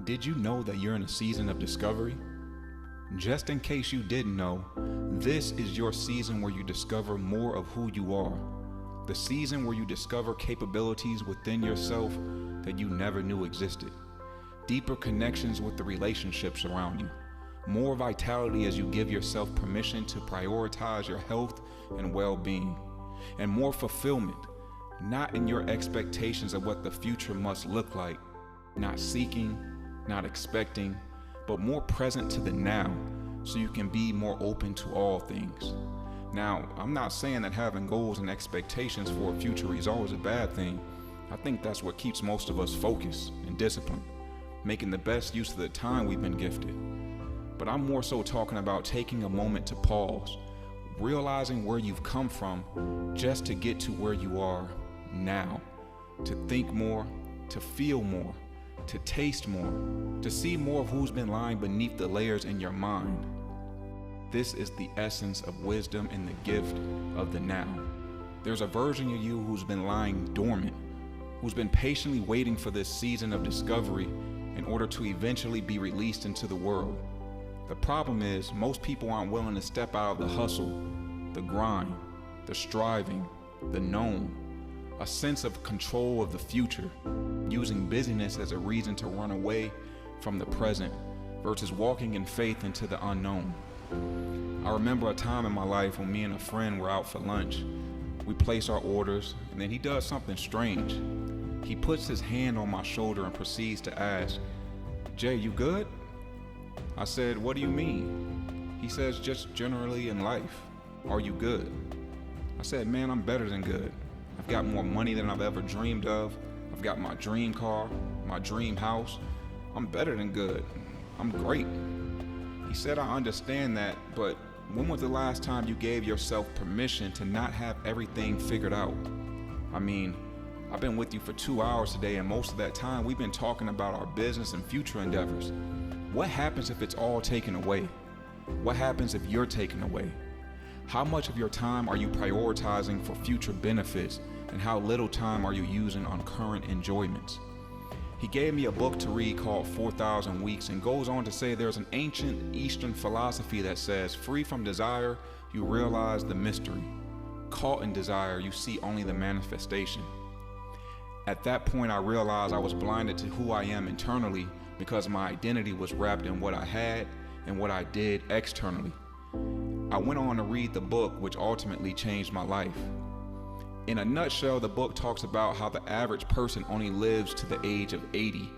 Did you know that you're in a season of discovery? Just in case you didn't know, this is your season where you discover more of who you are. The season where you discover capabilities within yourself that you never knew existed. Deeper connections with the relationships around you. More vitality as you give yourself permission to prioritize your health and well-being. And more fulfillment, not in your expectations of what the future must look like, not seeking, not expecting, but more present to the now so you can be more open to all things. Now, I'm not saying that having goals and expectations for a future result is a bad thing. I think that's what keeps most of us focused and disciplined, making the best use of the time we've been gifted. But I'm more so talking about taking a moment to pause, realizing where you've come from just to get to where you are now, to think more, to feel more, to taste more, to see more of who's been lying beneath the layers in your mind. This is the essence of wisdom and the gift of the now. There's a version of you who's been lying dormant, who's been patiently waiting for this season of discovery in order to eventually be released into the world. The problem is, most people aren't willing to step out of the hustle, the grind, the striving, the known, a sense of control of the future, using busyness as a reason to run away from the present versus walking in faith into the unknown. I remember a time in my life when me and a friend were out for lunch. We place our orders, and then he does something strange. He puts his hand on my shoulder and proceeds to ask, "Jay, you good?" I said, "What do you mean?" He says, "Just generally in life. Are you good?" I said, "Man, I'm better than good. I've got more money than I've ever dreamed of. I've got my dream car, my dream house. I'm better than good. I'm great." He said, "I understand that, but when was the last time you gave yourself permission to not have everything figured out? I mean, I've been with you for 2 hours today, and most of that time we've been talking about our business and future endeavors. What happens if it's all taken away? What happens if you're taken away? How much of your time are you prioritizing for future benefits, and how little time are you using on current enjoyments?" He gave me a book to read called 4,000 Weeks and goes on to say there's an ancient Eastern philosophy that says, free from desire, you realize the mystery. Caught in desire, you see only the manifestation. At that point, I realized I was blinded to who I am internally because my identity was wrapped in what I had and what I did externally. I went on to read the book, which ultimately changed my life. In a nutshell, the book talks about how the average person only lives to the age of 80,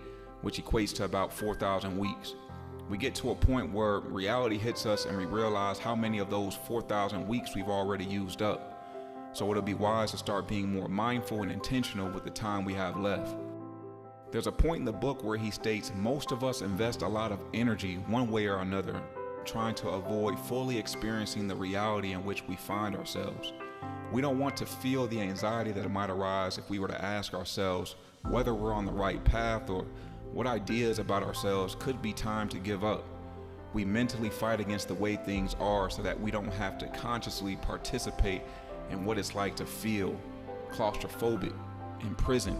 which equates to about 4,000 weeks. We get to a point where reality hits us and we realize how many of those 4,000 weeks we've already used up. So it'll be wise to start being more mindful and intentional with the time we have left. There's a point in the book where he states most of us invest a lot of energy one way or another, trying to avoid fully experiencing the reality in which we find ourselves. We don't want to feel the anxiety that might arise if we were to ask ourselves whether we're on the right path or what ideas about ourselves could be time to give up. We mentally fight against the way things are so that we don't have to consciously participate in what it's like to feel claustrophobic, imprisoned,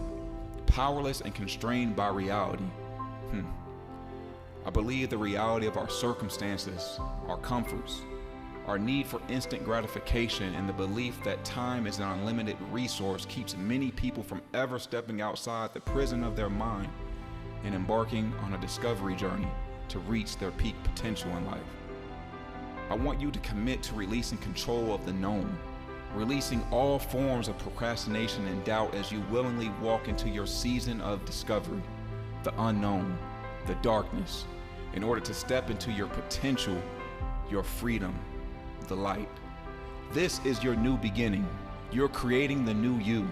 powerless and constrained by reality. I believe the reality of our circumstances, our comforts, our need for instant gratification, and the belief that time is an unlimited resource keeps many people from ever stepping outside the prison of their mind and embarking on a discovery journey to reach their peak potential in life. I want you to commit to releasing control of the known, releasing all forms of procrastination and doubt as you willingly walk into your season of discovery, the unknown, the darkness, in order to step into your potential, your freedom, the light. This is your new beginning. You're creating the new you.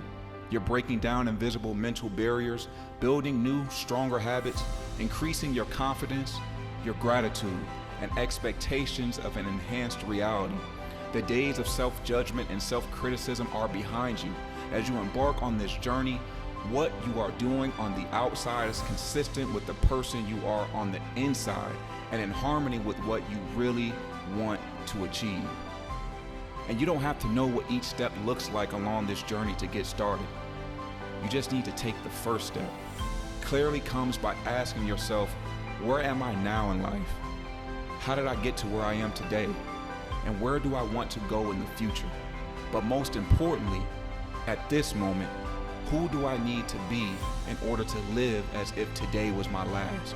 You're breaking down invisible mental barriers, building new, stronger habits, increasing your confidence, your gratitude, and expectations of an enhanced reality. The days of self-judgment and self-criticism are behind you. As you embark on this journey, what you are doing on the outside is consistent with the person you are on the inside and in harmony with what you really want to achieve. And you don't have to know what each step looks like along this journey to get started. You just need to take the first step. Clarity comes by asking yourself, where am I now in life? How did I get to where I am today? And where do I want to go in the future? But most importantly, at this moment, who do I need to be in order to live as if today was my last?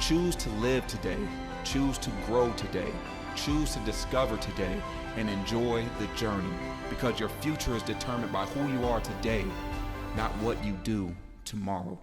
Choose to live today. Choose to grow today. Choose to discover today and enjoy the journey, because your future is determined by who you are today, not what you do tomorrow.